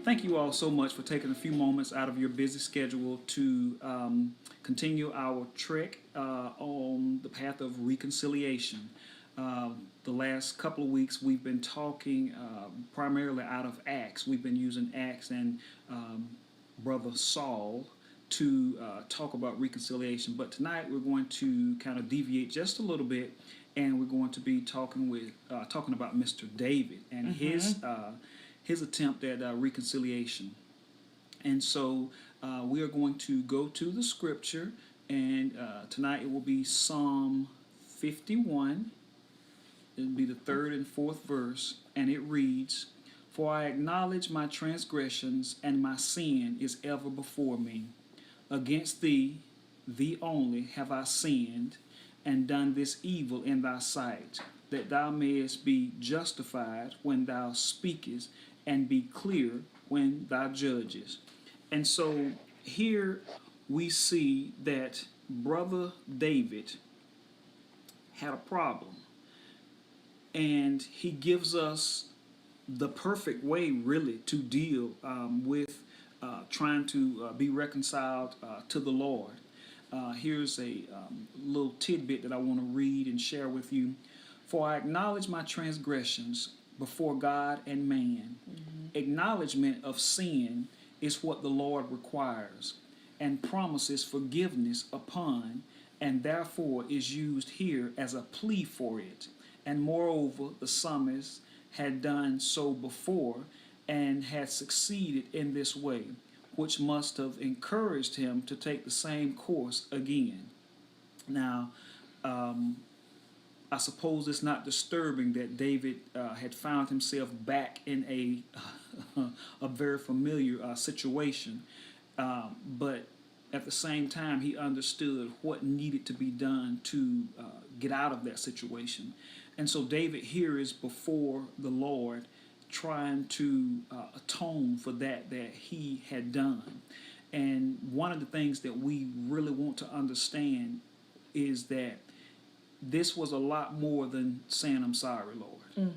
Thank you all so much for taking a few moments out of your busy schedule to continue our trek on the path of reconciliation. The last couple of weeks, we've been talking primarily out of Acts. We've been using Acts and Brother Saul to talk about reconciliation. But tonight, we're going to kind of deviate just a little bit, and we're going to be talking about Mr. David and his attempt at reconciliation. And so we are going to go to the scripture, and tonight it will be Psalm 51. It'll be the third and fourth verse, and it reads, "For I acknowledge my transgressions, and my sin is ever before me. Against thee, thee only, have I sinned, and done this evil in thy sight, that thou mayest be justified when thou speakest, and be clear when thou judgest." And so here we see that Brother David had a problem. And he gives us the perfect way, really, to deal with trying to be reconciled to the Lord. Here's a little tidbit that I want to read and share with you. "For I acknowledge my transgressions before God and man." Acknowledgement of sin is what the Lord requires and promises forgiveness upon, and therefore is used here as a plea for it. And moreover, the psalmist had done so before and had succeeded in this way, which must have encouraged him to take the same course again. Now, I suppose it's not disturbing that David had found himself back in a very familiar situation, but at the same time, he understood what needed to be done to get out of that situation. And so David here is before the Lord, trying to atone for that he had done. And one of the things that we really want to understand is that this was a lot more than saying, "I'm sorry, Lord."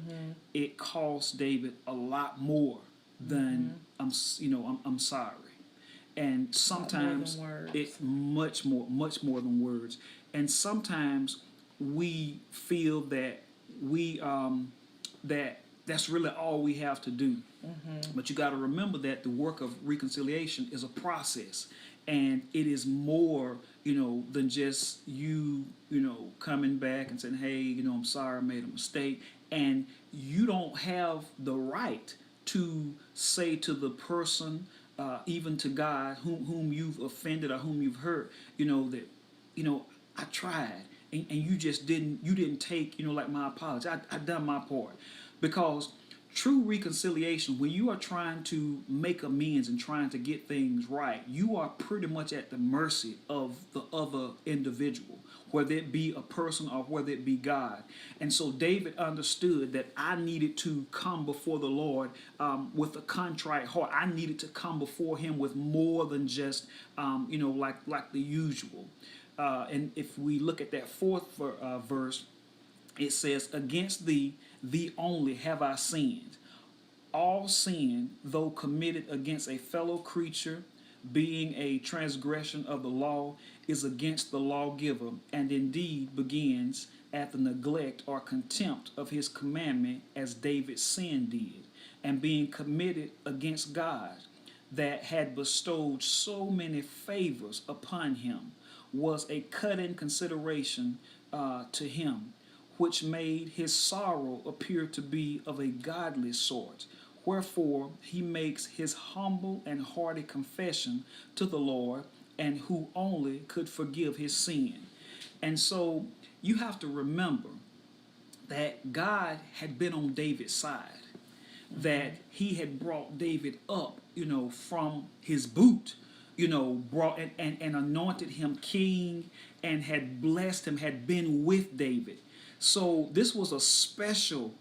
It cost David a lot more than I'm sorry. And sometimes it's much more than words. And sometimes we feel that that's really all we have to do. But you got to remember that the work of reconciliation is a process, and it is more, than just you coming back and saying, "Hey, I'm sorry, I made a mistake." And you don't have the right to say to the person, even to God, whom you've offended or whom you've hurt, that, "I tried, and you just didn't take, like my apology. I done my part." Because true reconciliation, when you are trying to make amends and trying to get things right, you are pretty much at the mercy of the other individual, whether it be a person or whether it be God. And so David understood that I needed to come before the Lord with a contrite heart. I needed to come before him with more than just, like the usual. And if we look at that fourth verse, it says, "Against thee only have I sinned." All sin, though committed against a fellow creature, being a transgression of the law, is against the lawgiver, and indeed begins at the neglect or contempt of his commandment, as David's sin did, and being committed against God, that had bestowed so many favors upon him, was a cutting consideration to him, which made his sorrow appear to be of a godly sort. Wherefore he makes his humble and hearty confession to the Lord, and who only could forgive his sin. And so you have to remember that God had been on David's side, that he had brought David up, from his boot, brought and anointed him king, and had blessed him, had been with David. So this was a special,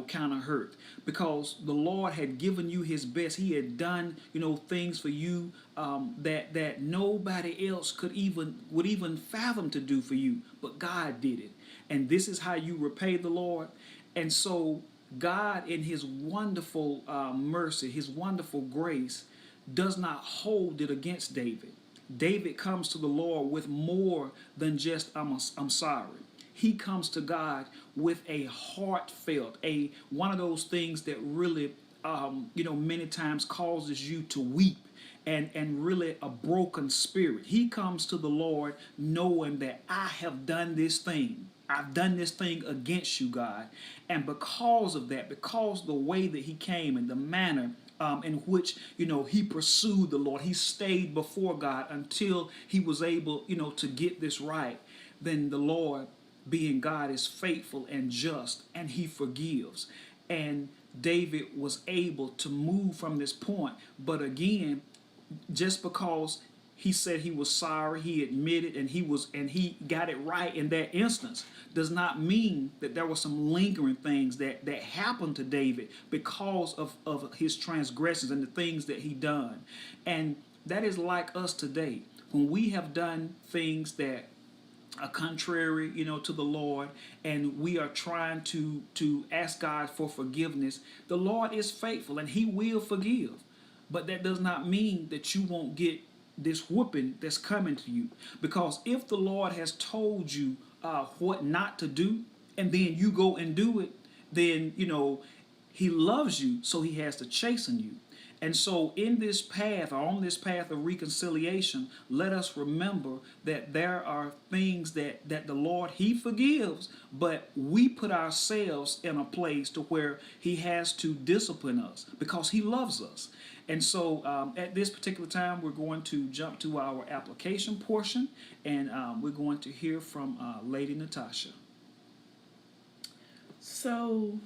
kind of hurt, because the Lord had given you his best. He had done, things for you that nobody else would even fathom to do for you, but God did it. And this is how you repay the Lord. And so God, in his wonderful mercy, his wonderful grace, does not hold it against David. David comes to the Lord with more than just I'm sorry. He comes to God with a heartfelt, one of those things that really, many times causes you to weep, and really a broken spirit. He comes to the Lord knowing that I have done this thing. I've done this thing against you, God. And because of that, because the way that he came and the manner in which, he pursued the Lord, he stayed before God until he was able, to get this right, then the Lord, being God, is faithful and just, and he forgives. And David was able to move from this point. But again, just because he said he was sorry, he admitted, and he got it right in that instance, does not mean that there were some lingering things that happened to David because of his transgressions and the things that he done. And that is like us today. When we have done things that are contrary, to the Lord, and we are trying to ask God for forgiveness, the Lord is faithful and he will forgive. But that does not mean that you won't get this whooping that's coming to you. Because if the Lord has told you what not to do, and then you go and do it, then, he loves you, so he has to chasten you. And so in this path, or on this path of reconciliation, let us remember that there are things that the Lord, he forgives, but we put ourselves in a place to where he has to discipline us because he loves us. And so at this particular time, we're going to jump to our application portion, and we're going to hear from Lady Natasha. So,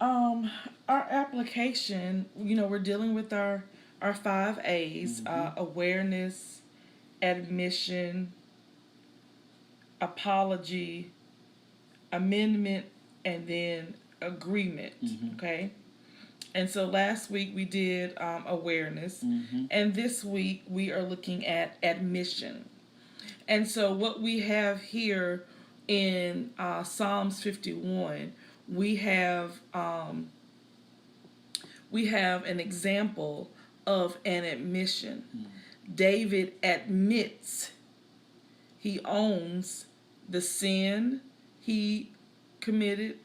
our application, we're dealing with our 5 A's: awareness, admission, apology, amendment, and then agreement. Okay. And so last week we did awareness, and this week we are looking at admission. And so what we have here in Psalms 51, we have an example of an admission. David admits, he owns the sin he committed.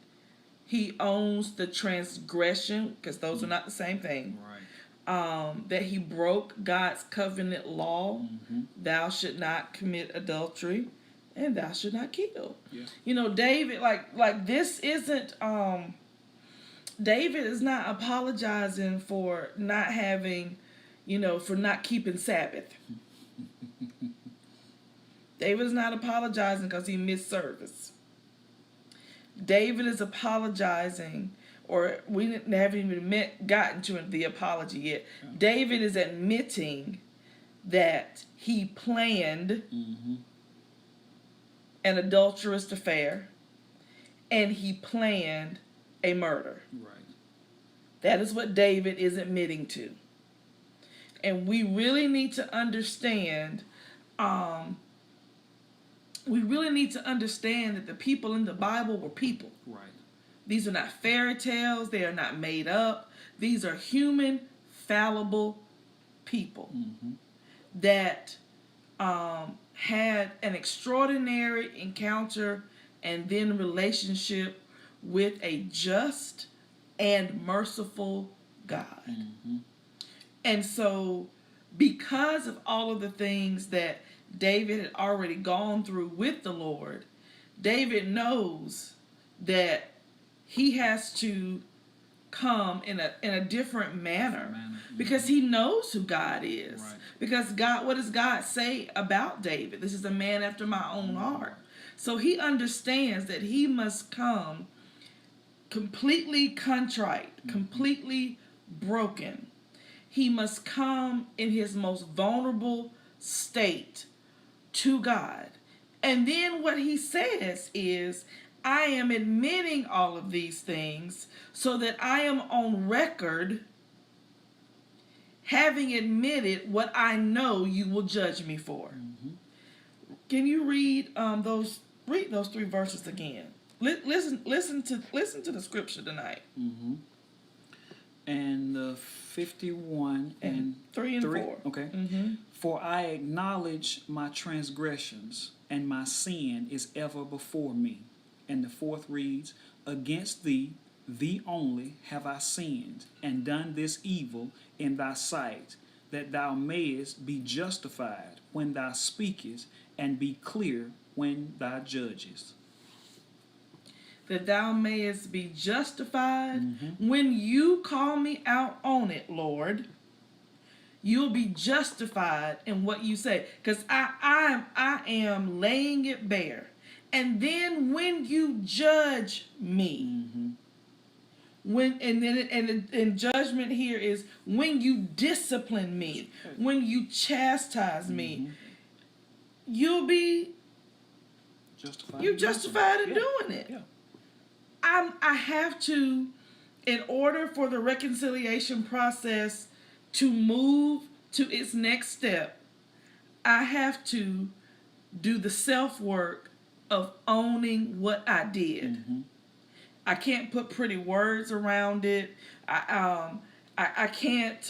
He owns the transgression, because those are not the same thing. Right. That he broke God's covenant law. Thou should not commit adultery, and thou should not kill. Yeah. David, like this isn't. David is not apologizing for not having, for not keeping Sabbath. David is not apologizing because he missed service. David is apologizing, or we haven't even gotten to the apology yet. Yeah. David is admitting that he planned an adulterous affair, and he planned a murder. Right. That is what David is admitting to. And we really need to understand, that the people in the Bible were people. Right. These are not fairy tales. They are not made up. These are human, fallible people that had an extraordinary encounter and then relationship with a just and merciful God. And so, because of all of the things that David had already gone through with the Lord, David knows that he has to come in a different manner because he knows who God is. Right. Because what does God say about David? This is a man after my own heart. So he understands that he must come completely contrite, completely broken. He must come in his most vulnerable state to God. And then what he says is, I am admitting all of these things so that I am on record having admitted what I know you will judge me for. Can you read those 3 verses again? listen to the scripture tonight. Mm-hmm. And 51 and 3 and 4. Okay. Mm-hmm. For I acknowledge my transgressions, and my sin is ever before me. And the fourth reads, Against thee, thee only, have I sinned, and done this evil in thy sight, that thou mayest be justified when thou speakest, and be clear when thou judgest. That thou mayest be justified Mm-hmm. when you call me out on it, Lord. You'll be justified in what you say, because I am laying it bare. And then when you judge me, Mm-hmm. and judgment here is when you discipline me, when you chastise me, you'll be justified in doing it. Yeah. I have to, in order for the reconciliation process to move to its next step, I have to do the self-work of owning what I did. Mm-hmm. I can't put pretty words around it. I can't.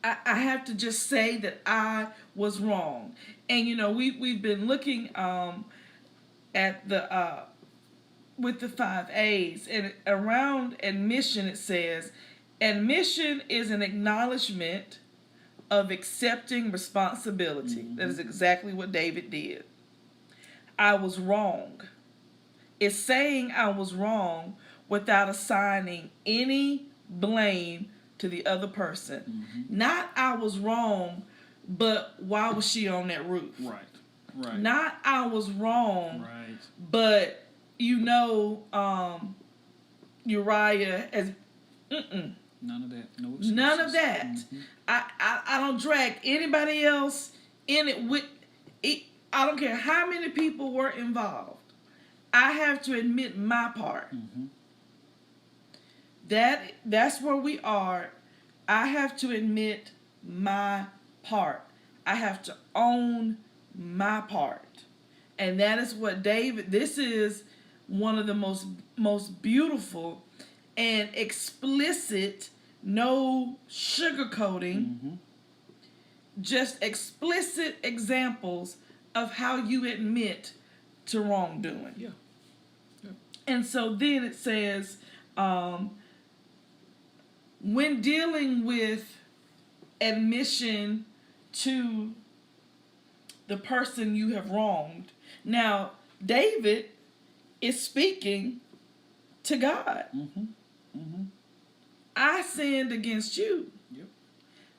I have to just say that I was wrong. And we've been looking at the with the 5 A's, and around admission it says, admission is an acknowledgement of accepting responsibility. Mm-hmm. That is exactly what David did. I was wrong. It's saying I was wrong without assigning any blame to the other person. Mm-hmm. Not I was wrong, but why was she on that roof? Right. Not I was wrong, Right. but Uriah has None of that. No excuses. none of that. Mm-hmm. I don't drag anybody else in it with it. I don't care how many people were involved. I have to admit my part. Mm-hmm. That's where we are. I have to admit my part. I have to own my part. And that is what this is one of the most beautiful and explicit, no sugarcoating, Mm-hmm. just explicit examples of how you admit to wrongdoing. Yeah. And so then it says, when dealing with admission to the person you have wronged. Now, David is speaking to God. Mm-hmm. Mm-hmm. I sinned against you. Yep.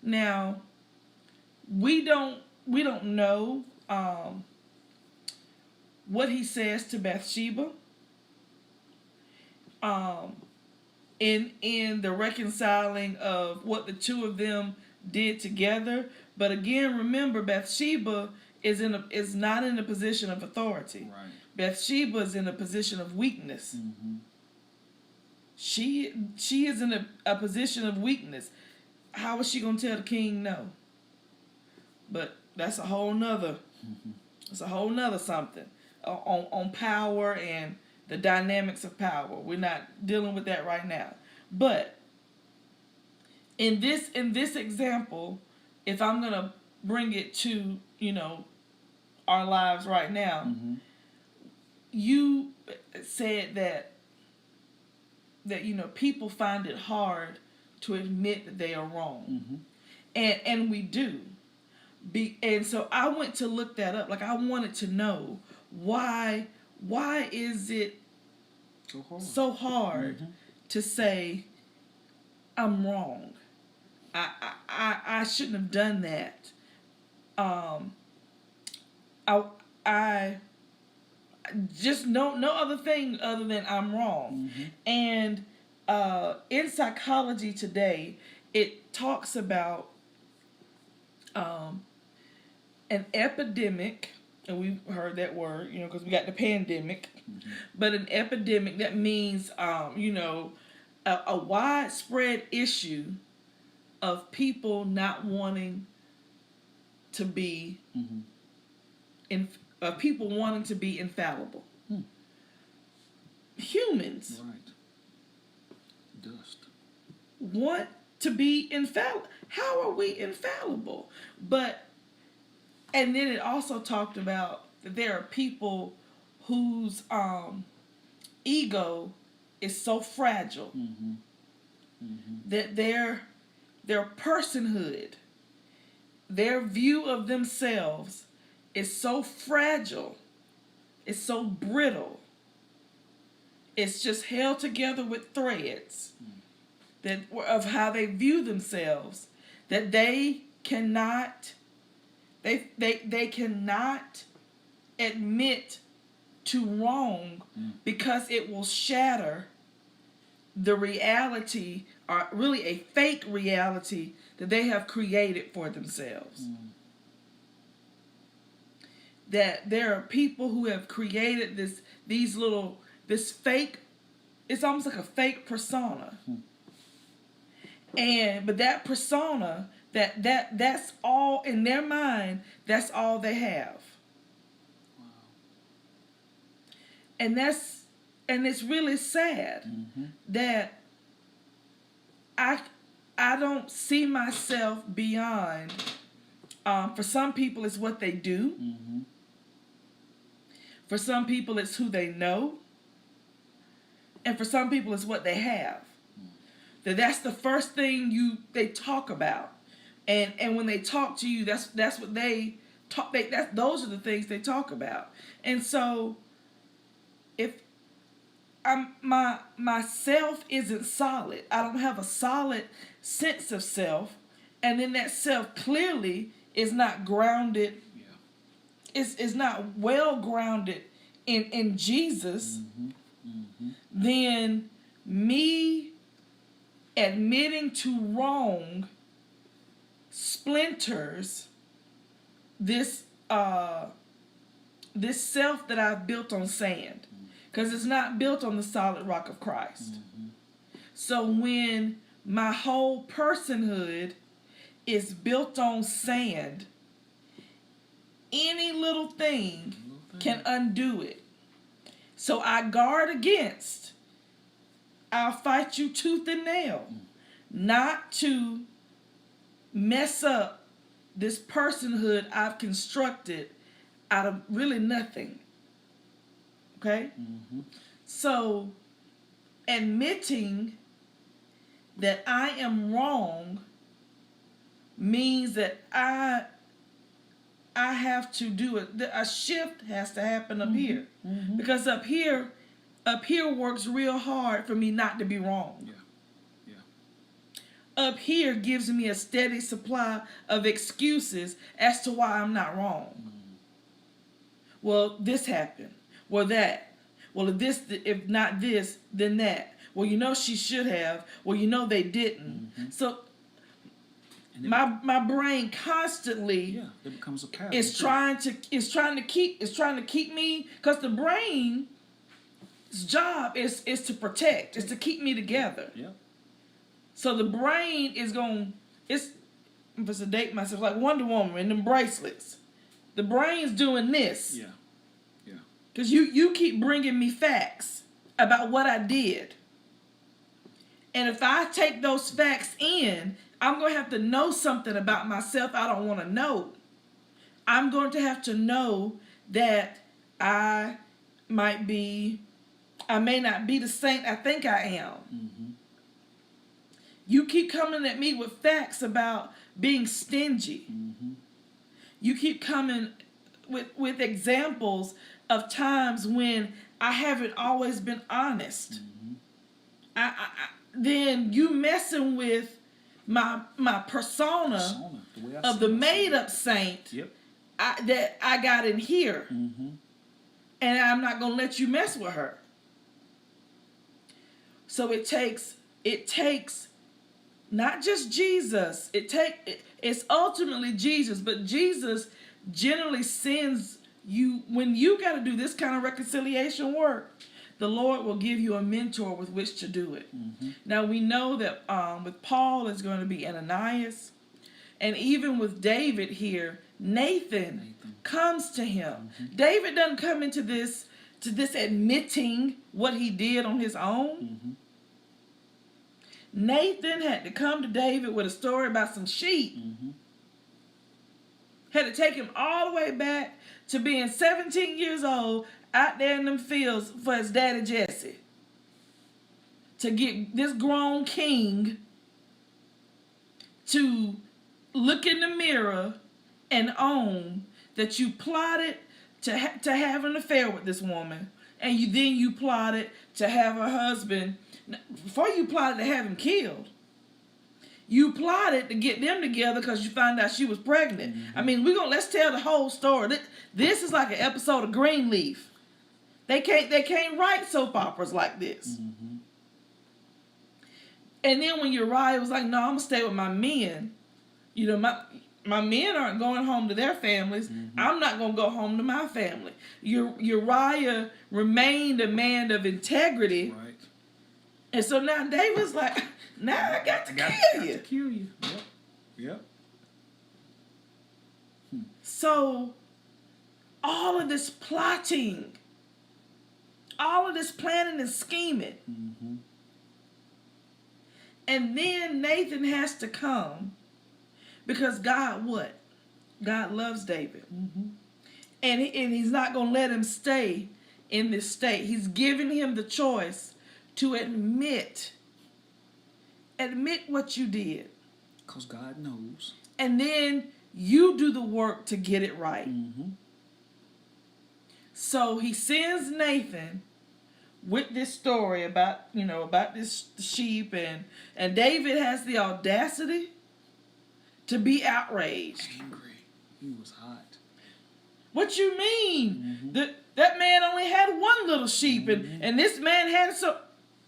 Now, we don't know what he says to Bathsheba. In the reconciling of what the two of them did together. But again, remember, Bathsheba is not in a position of authority. Right. Bathsheba is in a position of weakness. Mm-hmm. She is in a position of weakness. How is she gonna tell the king no? But that's a whole nother. It's a whole nother something on power and the dynamics of power. We're not dealing with that right now. But in this example, if I'm gonna bring it to our lives right now, Mm-hmm. you said that people find it hard to admit that they are wrong, Mm-hmm. and we do. And so I went to look that up. Like, I wanted to know why is it so hard Mm-hmm. to say I'm wrong. I shouldn't have done that. I just no other thing other than I'm wrong. Mm-hmm. And in psychology today, it talks about an epidemic, and we've heard that word, because we got the pandemic. Mm-hmm. But an epidemic, that means a widespread issue of people not wanting to be Mm-hmm. people wanting to be infallible. Hmm. humans Right. Dust. want to be infallible. How are we infallible? But, and then it also talked about that there are people whose ego is so fragile that their personhood, their view of themselves is so fragile, it's so brittle, it's just held together with threads that of how they view themselves, that they cannot they cannot admit to wrong because it will shatter the reality, or really a fake reality that they have created for themselves. That there are people who have created this fake, it's almost like a fake persona. But that persona, that's all in their mind, that's all they have. Wow. And it's really sad that I don't see myself beyond, for some people it's what they do. For some people it's who they know. And for some people it's what they have. That's the first thing they talk about. And when they talk to you, that's what they talk, those are the things they talk about. And so if my self isn't solid, I don't have a solid sense of self, and then that self clearly is not grounded, is not well grounded in Jesus, then me admitting to wrong splinters this self that I've built on sand, because it's not built on the solid rock of Christ. So when my whole personhood is built on sand, any little thing can undo it. So I guard against, I'll fight you tooth and nail, not to mess up this personhood I've constructed out of really nothing. Okay? So admitting that I am wrong means that I have to do it. A shift has to happen up here, because up here works real hard for me not to be wrong. Up here gives me a steady supply of excuses as to why I'm not wrong. Well, this happened. Well, that. Well, if not this, then that. Well, she should have. Well, they didn't. So my brain constantly it becomes a pattern. is trying to keep me, because the brain's job is to protect, is to keep me together. So the brain is if it's to date myself, like Wonder Woman and them bracelets. The brain's doing this. Because you keep bringing me facts about what I did. And if I take those facts in, I'm going to have to know something about myself I don't want to know. I'm going to have to know that I may not be the saint I think I am. You keep coming at me with facts about being stingy. You keep coming with examples of times when I haven't always been honest. Then you messing with my persona of the made up saint that I got in here. And I'm not going to let you mess with her. So it takes not just Jesus. It's ultimately Jesus, but Jesus generally sends you, when you got to do this kind of reconciliation work, the Lord will give you a mentor with which to do it. Now we know that with Paul it's going to be Ananias, and even with David here, Nathan comes to him. David doesn't come into this to this admitting what he did on his own. Nathan had to come to David with a story about some sheep. Had to take him all the way back to being 17 years old out there in them fields for his daddy Jesse. To get this grown king to look in the mirror and own that you plotted to have an affair with this woman, and you plotted to have her husband. Before you plotted to have him killed, you plotted to get them together because you found out she was pregnant. I mean, let's tell the whole story. This is like an episode of Greenleaf. They can't write soap operas like this. And then when Uriah was like, no, I'm gonna stay with my men. You know, my men aren't going home to their families. I'm not gonna go home to my family. Uriah remained a man of integrity. Right. And so now David's like, now I got to kill you. To kill you. Yep. So all of this plotting, all of this planning and scheming. And then Nathan has to come because God what? God loves David. And he's not going to let him stay in this state. He's giving him the choice to admit what you did. Because God knows. And then you do the work to get it right. So he sends Nathan with this story about this sheep, and David has the audacity to be outraged. Angry. He was hot. What you mean? That man only had one little sheep, and this man had so.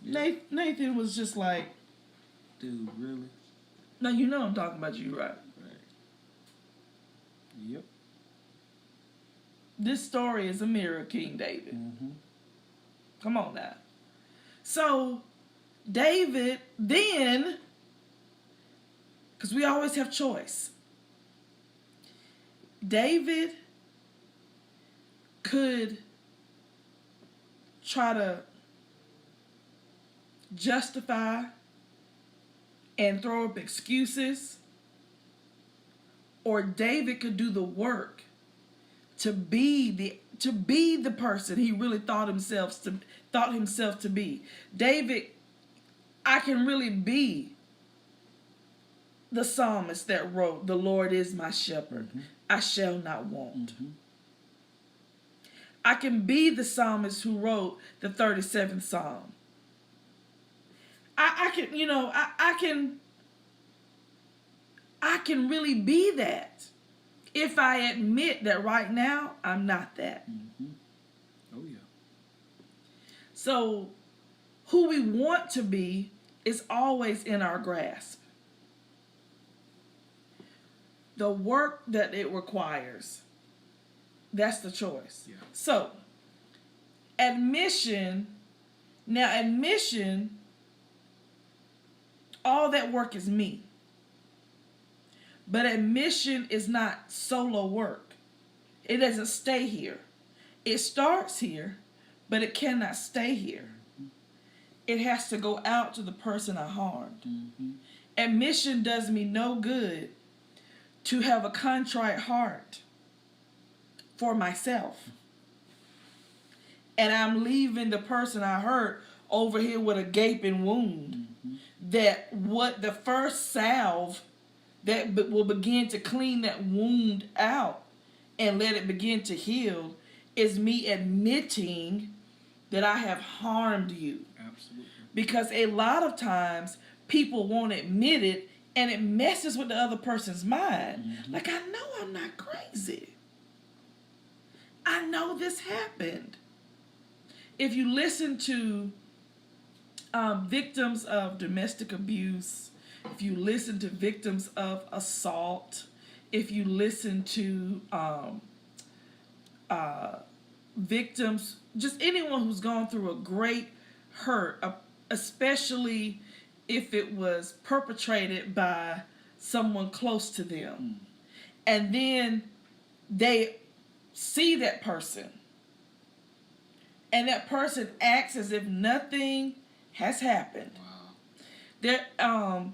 Nathan was just like, dude, really? No, you know I'm talking about you, right? Right. Yep. This story is a mirror of King David. Come on now. So, David then, because we always have choice, David could try to justify and throw up excuses, or David could do the work to be the person he really thought himself to be. David, I can really be the psalmist that wrote, "The Lord is my shepherd, I shall not want." I can be the psalmist who wrote the 37th Psalm. I can really be that if I admit that right now I'm not that. Oh yeah. So who we want to be is always in our grasp. The work that it requires, that's the choice. Yeah. So admission, all that work is me. But admission is not solo work. It doesn't stay here. It starts here, but it cannot stay here. It has to go out to the person I harmed. Admission does me no good to have a contrite heart for myself. And I'm leaving the person I hurt over here with a gaping wound. That what the first salve that will begin to clean that wound out and let it begin to heal is me admitting that I have harmed you. Absolutely. Because a lot of times people won't admit it, and it messes with the other person's mind. Like, I know I'm not crazy. I know this happened. If you listen to victims of domestic abuse, if you listen to victims of assault, if you listen to victims, just anyone who's gone through a great hurt, especially if it was perpetrated by someone close to them, and then they see that person and that person acts as if nothing has happened. Wow. There, and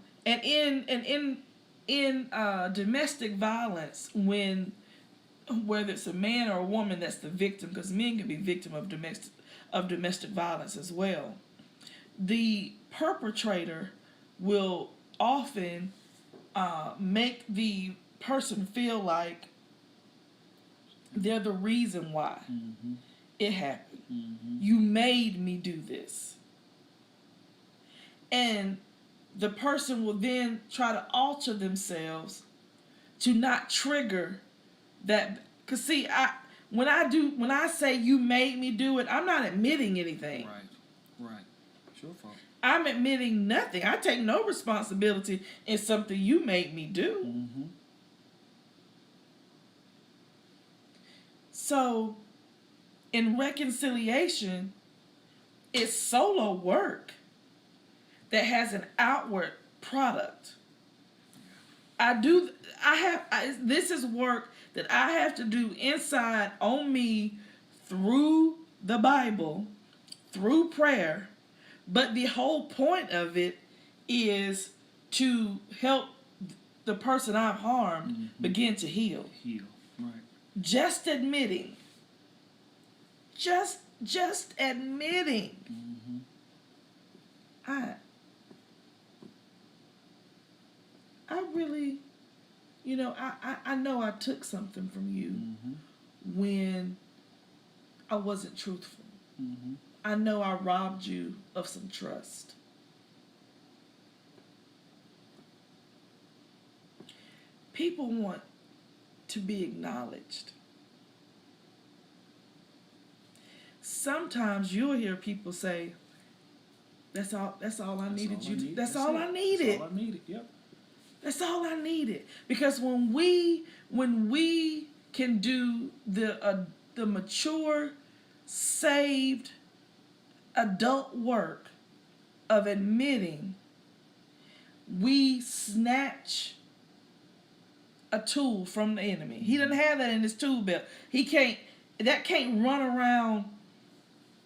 in domestic violence, when whether it's a man or a woman that's the victim, because men can be victim of domestic violence as well. The perpetrator will often make the person feel like they're the reason why it happened. You made me do this. And the person will then try to alter themselves to not trigger that. Because see, when I say you made me do it, I'm not admitting anything. Right. It's your fault. I'm admitting nothing. I take no responsibility in something you made me do. So, in reconciliation, it's solo work that has an outward product. This is work that I have to do inside on me through the Bible, through prayer, but the whole point of it is to help the person I've harmed begin to heal. Right. Just admitting. Just admitting. I really, I know I took something from you when I wasn't truthful. I know I robbed you of some trust. People want to be acknowledged. Sometimes you'll hear people say, that's all I needed you to. That's all I needed. That's all I needed. Yep. That's all I needed. Because when we can do the mature, saved, adult work of admitting, we snatch a tool from the enemy. He doesn't have that in his tool belt. That can't run around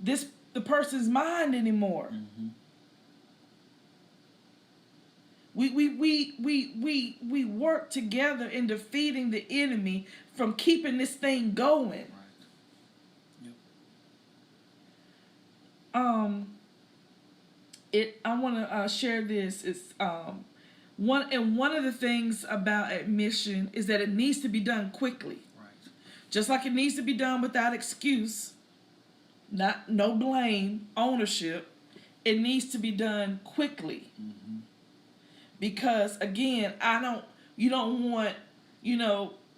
the person's mind anymore. We work together in defeating the enemy from keeping this thing going. Right. Yep. I want to share this. It's one of the things about admission is that it needs to be done quickly. Right. Just like it needs to be done without excuse, no blame, ownership. It needs to be done quickly. Because again, you don't want,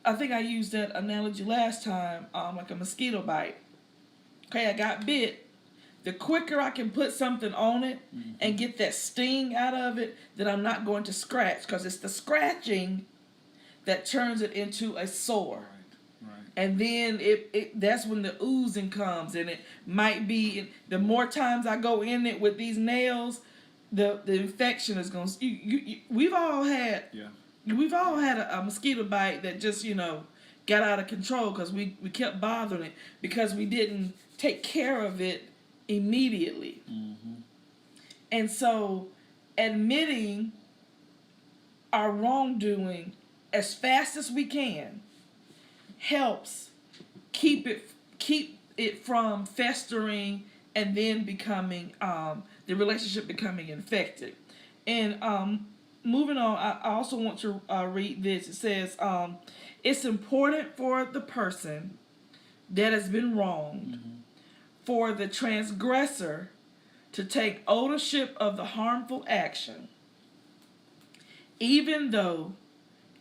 I think I used that analogy last time, like a mosquito bite. Okay, I got bit. The quicker I can put something on it and get that sting out of it, then I'm not going to scratch, because it's the scratching that turns it into a sore. Right. And then that's when the oozing comes, and it might be, the more times I go in it with these nails, the infection is going to, we've all had a mosquito bite that just, got out of control because we kept bothering it because we didn't take care of it immediately. And so admitting our wrongdoing as fast as we can helps keep it from festering and then becoming the relationship becoming infected. And moving on, I also want to read this. It says, it's important for the person that has been wronged for the transgressor to take ownership of the harmful action, even though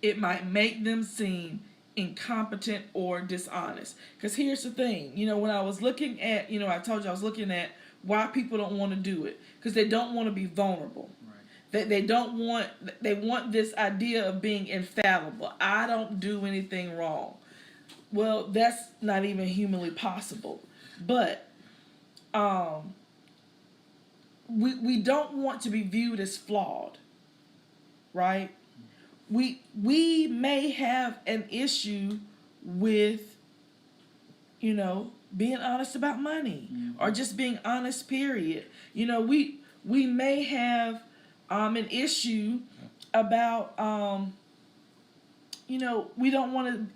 it might make them seem incompetent or dishonest. Because here's the thing, when I was looking at, I told you I was looking at why people don't want to do it, because they don't want to be vulnerable. Right. They want this idea of being infallible. I don't do anything wrong. Well, that's not even humanly possible. But we don't want to be viewed as flawed, right? We may have an issue with, being honest about money, or just being honest, period. You know, we may have an issue about you know, we don't want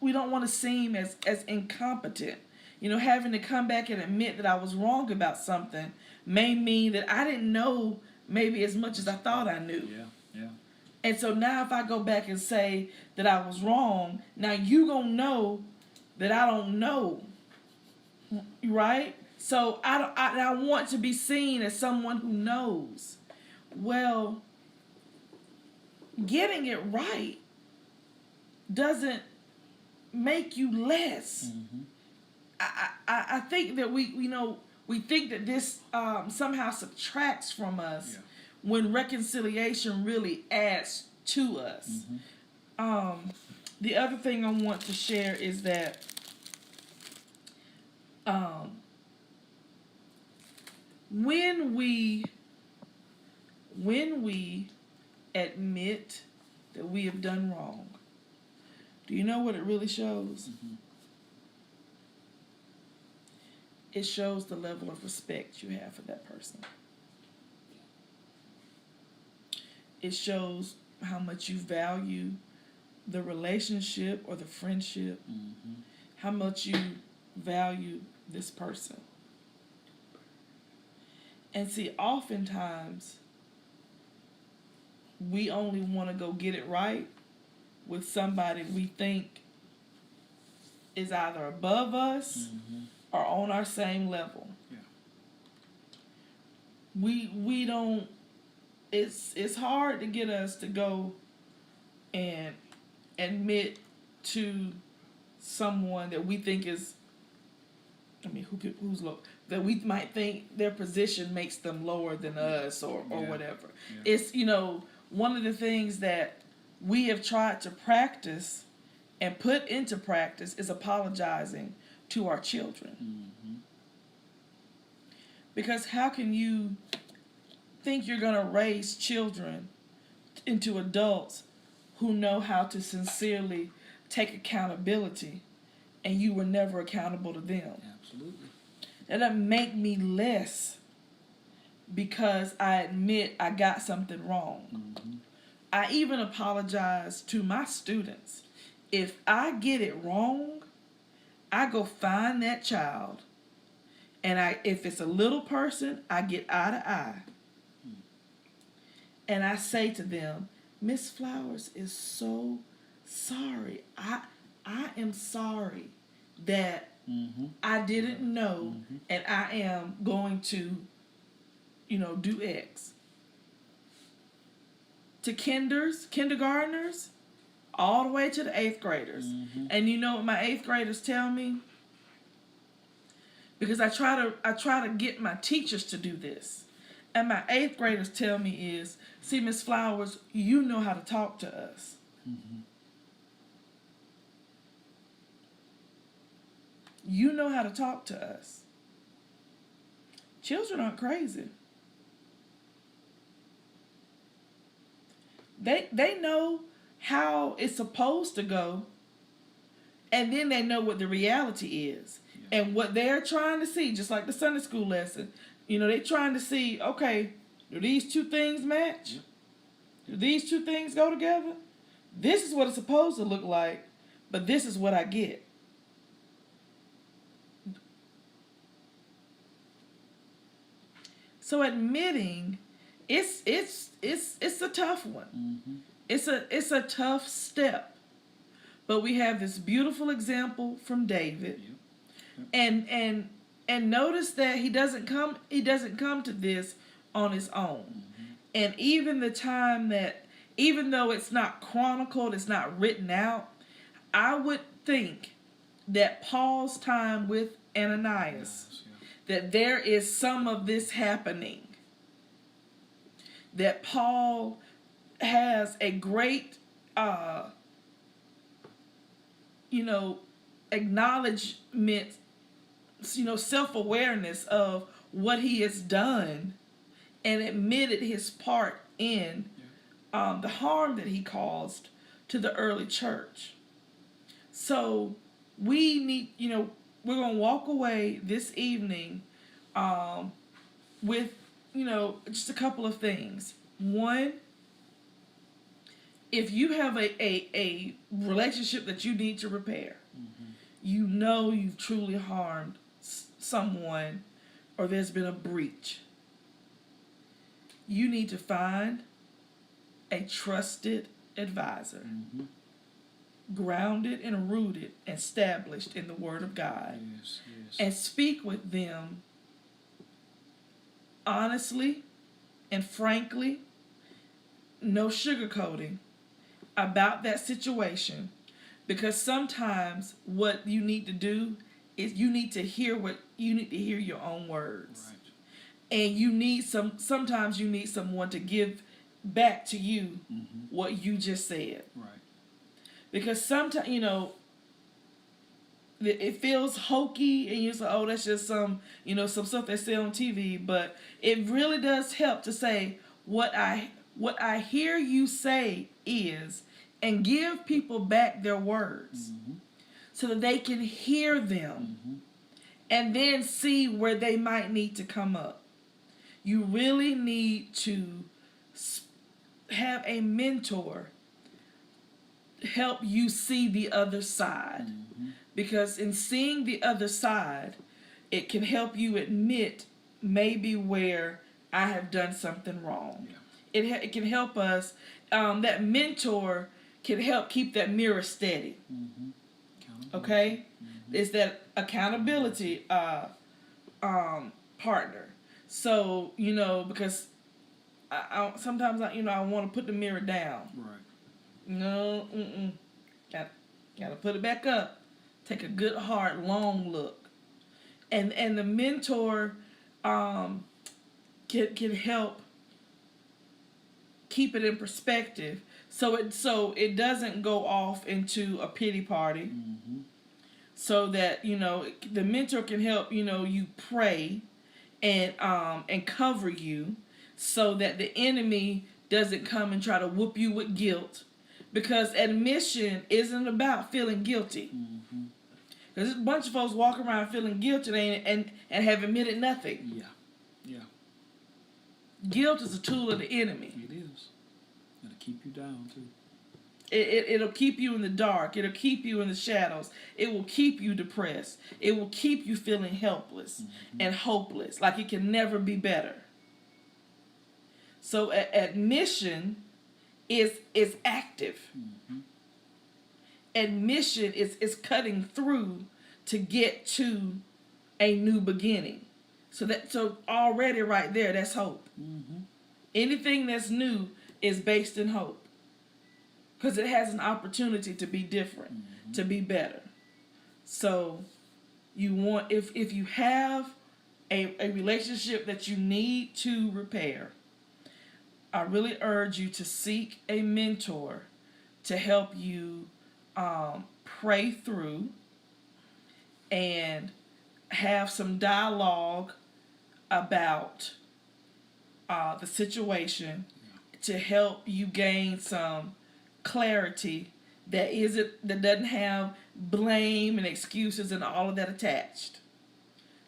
to seem as incompetent. You know, having to come back and admit that I was wrong about something may mean that I didn't know maybe as much as I thought I knew. Yeah, yeah. And so now if I go back and say that I was wrong, now you gonna know that I don't know, right? So I want to be seen as someone who knows. Well, getting it right doesn't make you less. I think that we think that this somehow subtracts from us when reconciliation really adds to us. The other thing I want to share is that when we admit that we have done wrong, do you know what it really shows? It shows the level of respect you have for that person. It shows how much you value the relationship or the friendship, how much you value this person. And see, oftentimes, we only want to go get it right with somebody we think is either above us or on our same level. Yeah. We don't. It's hard to get us to go and admit to someone that we think is. I mean, who's low? That we might think their position makes them lower than us or whatever. Yeah. It's, you know, one of the things that we have tried to practice and put into practice is apologizing to our children. Because how can you think you're going to raise children into adults who know how to sincerely take accountability and you were never accountable to them? Absolutely. That doesn't make me less because I admit I got something wrong. I even apologize to my students. If I get it wrong, I go find that child, and if it's a little person, I get eye to eye. And I say to them, Miss Flowers is so sorry. I am sorry that I didn't know, and I am going to, do X. To kindergartners, all the way to the 8th graders. And you know what my 8th graders tell me? Because I try to get my teachers to do this. And my 8th graders tell me is, see, Miss Flowers, you know how to talk to us. You know how to talk to us. Children aren't crazy. They know how it's supposed to go, and then they know what the reality is. Yeah. And what they're trying to see, just like the Sunday school lesson, they're trying to see, okay, do these two things match? Yeah. Do these two things go together? This is what it's supposed to look like, but this is what I get. So admitting it's a tough one. It's a tough step. But we have this beautiful example from David. And notice that he doesn't come to this on his own. And even the time that, even though it's not chronicled, it's not written out, I would think that Paul's time with Ananias, that there is some of this happening. That Paul has a great, acknowledgement, self-awareness of what he has done and admitted his part in the harm that he caused to the early church. So we need, walk away this evening with, just a couple of things. One, if you have a relationship that you need to repair, you've truly harmed someone or there's been a breach, you need to find a trusted advisor, grounded and rooted, established in the Word of God, and speak with them honestly and frankly, no sugarcoating, about that situation, because sometimes what you need to do is you need to hear your own words, and sometimes you need someone to give back to you what you just said, because sometimes it feels hokey and you say, oh, that's just some stuff they say on TV, but it really does help to say what I hear you say is, and give people back their words so that they can hear them and then see where they might need to come up. You really need to have a mentor help you see the other side, because in seeing the other side, it can help you admit maybe where I have done something wrong. It can help us. That mentor can help keep that mirror steady. Okay, it's that accountability partner. So because I sometimes I want to put the mirror down. No, gotta put it back up. Take a good, hard, long look, and the mentor can help keep it in perspective, so it doesn't go off into a pity party. So that the mentor can help you pray and cover you, so that the enemy doesn't come and try to whoop you with guilt, because admission isn't about feeling guilty. Because there's a bunch of folks walking around feeling guilty and have admitted nothing. Guilt is a tool of the enemy. It is. It'll keep you down too. It'll keep you in the dark. It'll keep you in the shadows. It will keep you depressed. It will keep you feeling helpless and hopeless, like it can never be better. So admission is active. Admission is cutting through to get to a new beginning. So already right there, that's hope. Anything that's new is based in hope, because it has an opportunity to be different, to be better. So you want, if you have a relationship that you need to repair, I really urge you to seek a mentor to help you pray through and have some dialogue about the situation, to help you gain some clarity that doesn't have blame and excuses and all of that attached.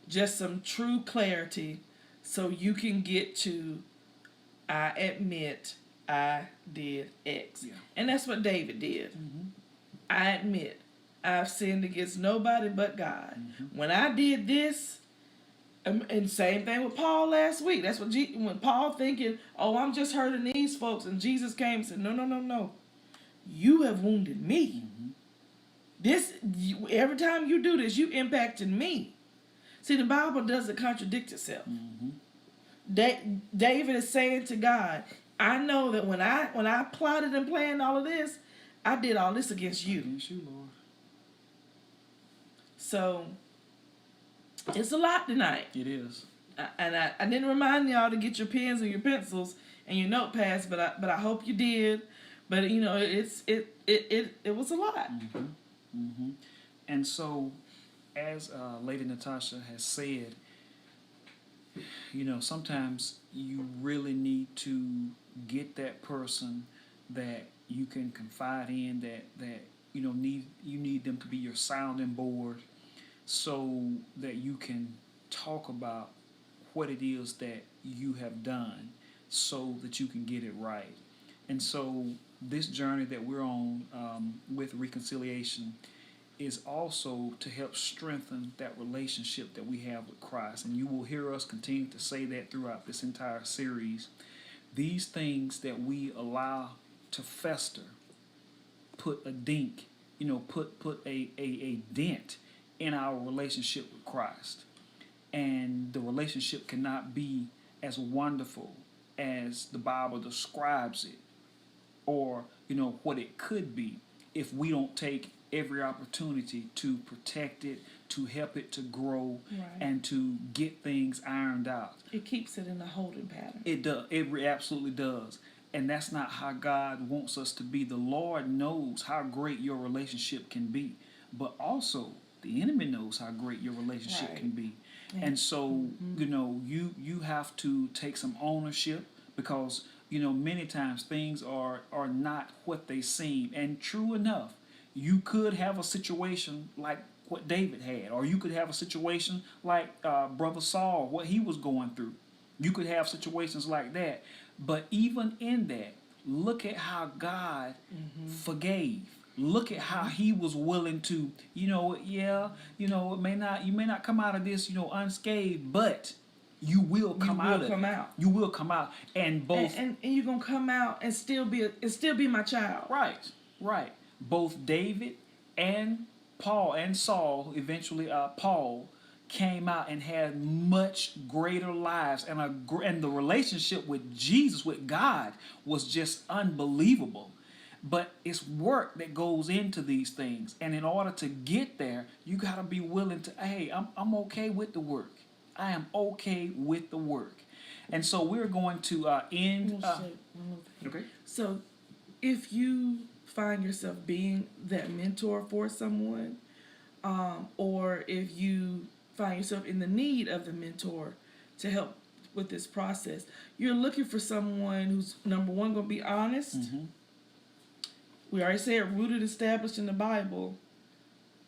Just some true clarity, so you can get to, I admit I did X. And that's what David did. I admit I've sinned against nobody but God. When I did this, and same thing with Paul last week. That's what when Paul thinking, oh, I'm just hurting these folks, and Jesus came and said, no. You have wounded me. Every time you do this, you impacted me. See, the Bible doesn't contradict itself. David is saying to God, I know that when I plotted and planned all of this, I did all this against you. Against you, Lord. So it's a lot tonight. It is. I didn't remind y'all to get your pens and your pencils and your notepads, but I hope you did. But it was a lot. And so, as Lady Natasha has said, sometimes you really need to get that person that you can confide in, that you need them to be your sounding board, so that you can talk about what it is that you have done so that you can get it right. And so this journey that we're on with reconciliation is also to help strengthen that relationship that we have with Christ. And you will hear us continue to say that throughout this entire series. These things that we allow to fester put a dink, put a dent in our relationship with Christ. And the relationship cannot be as wonderful as the Bible describes it, or what it could be, if we don't take every opportunity to protect it, to help it to grow, Right. and to get things ironed out. It keeps it in a holding pattern. It does. It absolutely does. And that's not how God wants us to be. The Lord knows how great your relationship can be, but also the enemy knows how great your relationship Right. can be. Yeah. And so, you have to take some ownership, because many times things are not what they seem. And true enough, you could have a situation like what David had, or you could have a situation like Brother Saul, what he was going through. You could have situations like that. But even in that, look at how God forgave. Look at how he was willing to, it may not, you may not come out of this, unscathed, but you will come out of it. You will come out. And both and you're gonna come out and still be my child. Right. Both David and Paul and Saul, eventually Paul, came out and had much greater lives, and the relationship with Jesus, with God, was just unbelievable. But it's work that goes into these things, and in order to get there, you got to be willing to. Hey, I'm okay with the work. I am okay with the work, and so we're going to end. Okay. So, if you find yourself being that mentor for someone, or if you find yourself in the need of the mentor to help with this process, you're looking for someone who's, number one, going to be honest. Mm-hmm. We already said rooted, established in the Bible,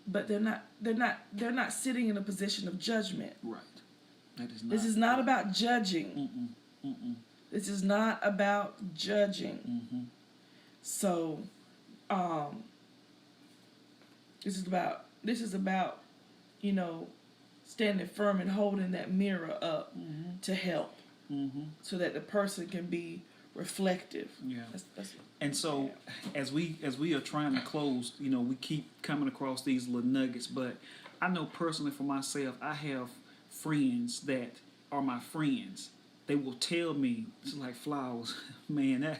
but they're not sitting in a position of judgment. Right. That is not. This is not about judging. This is not about judging. Mm-hmm. So, this is about, standing firm and holding that mirror up to help, so that the person can be reflective. Yeah. That's And so, as we are trying to close, we keep coming across these little nuggets. But I know personally for myself, I have friends that are my friends. They will tell me, it's like Flowers, man,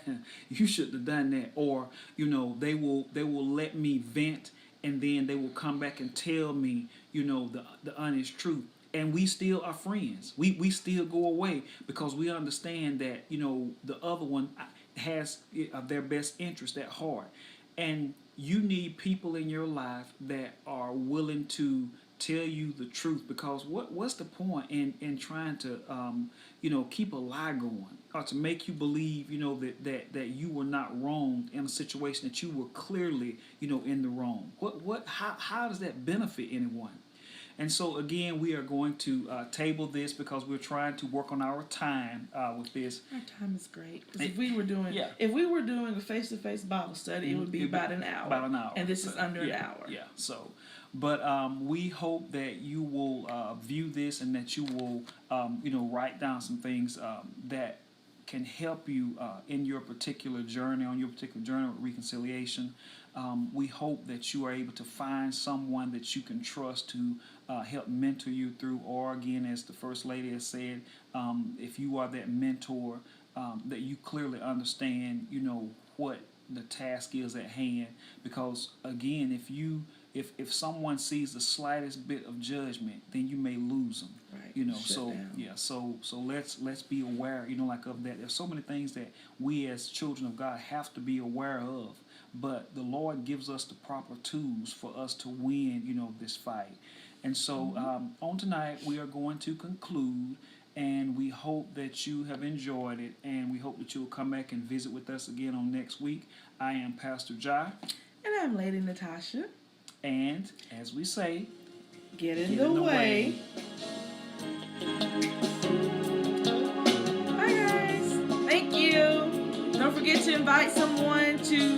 you shouldn't have done that. Or they will let me vent, and then they will come back and tell me, the honest truth. And we still are friends. We still go away, because we understand that the other one has their best interest at heart. And you need people in your life that are willing to tell you the truth, because what's the point in trying to keep a lie going, or to make you believe that you were not wronged in a situation that you were clearly in the wrong. How does that benefit anyone? And so again, we are going to table this, because we're trying to work on our time with this. Our time is great, because if we were doing a face-to-face Bible study, it would be about an hour. About an hour. And this is under an hour. Yeah. So, but we hope that you will view this, and that you will write down some things that can help you in your particular journey, with reconciliation. We hope that you are able to find someone that you can trust to help mentor you through, or again, as the First Lady has said, if you are that mentor, that you clearly understand, what the task is at hand. Because again, if someone sees the slightest bit of judgment, then you may lose them. Right. So let's be aware, of that. There's so many things that we as children of God have to be aware of. But the Lord gives us the proper tools for us to win, this fight. And so on tonight, we are going to conclude, and we hope that you have enjoyed it, and we hope that you'll come back and visit with us again on next week. I am Pastor Jai. And I'm Lady Natasha. And as we say, get in the way. Bye, guys. Thank you. Don't forget to invite someone to